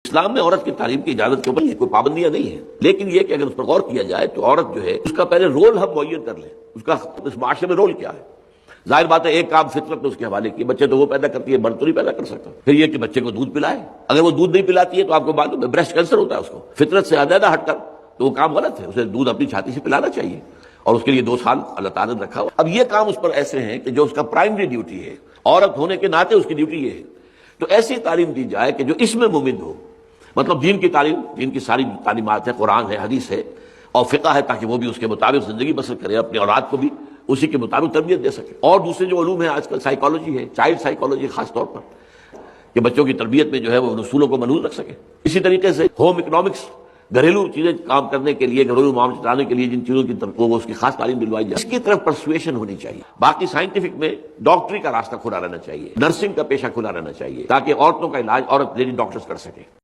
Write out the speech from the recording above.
اسلام میں عورت کی تعلیم کی اجازت کے اوپر کوئی پابندیاں نہیں ہیں، لیکن یہ کہ اگر اس پر غور کیا جائے تو عورت جو ہے اس کا پہلے رول ہم معین کر لیں، اس کا اس معاشرے میں رول کیا ہے۔ ظاہر بات ہے ایک کام فطرت نے اس کے حوالے کی، بچے تو وہ پیدا کرتی ہے، مرد تو نہیں پیدا کر سکتا۔ پھر یہ کہ بچے کو دودھ پلائے، اگر وہ دودھ نہیں پلاتی ہے تو آپ کو معلوم ہے بریسٹ کینسر ہوتا ہے اس کو، فطرت سے علیحدہ ہٹ کر، تو وہ کام غلط ہے، اسے دودھ اپنی چھاتی سے پلانا چاہیے، اور اس کے لیے 2 سال اللہ تعالیٰ نے رکھا ہوا۔ اب یہ کام اس پر ایسے ہیں کہ جو اس کا پرائمری ڈیوٹی ہے، عورت ہونے کے ناطے اس کی ڈیوٹی یہ ہے، تو ایسی تعلیم دی جائے کہ جو اس میں ممد ہو، مطلب دین کی تعلیم، دین کی ساری تعلیمات ہے، قرآن ہے، حدیث ہے اور فقہ ہے، تاکہ وہ بھی اس کے مطابق زندگی بسر کرے، اپنی اولاد کو بھی اسی کے مطابق تربیت دے سکے۔ اور دوسرے جو علوم ہیں آج کل سائیکالوجی ہے، چائلڈ سائیکالوجی خاص طور پر، کہ بچوں کی تربیت میں جو ہے وہ اصولوں کو منحوس رکھ سکے۔ اسی طریقے سے ہوم اکنامکس، گھریلو چیزیں کام کرنے کے لیے، گھریلو معاملے چلانے کے لیے جن چیزوں کی وہ اس کی خاص تعلیم دلوائی جائے، اس کی طرف پرسویشن ہونی چاہیے۔ باقی سائنٹیفک میں ڈاکٹری کا راستہ کھلا رہنا چاہیے، نرسنگ کا پیشہ کھلا رہنا چاہیے، تاکہ عورتوں کا علاج عورت لیڈی ڈاکٹرز کر سکیں۔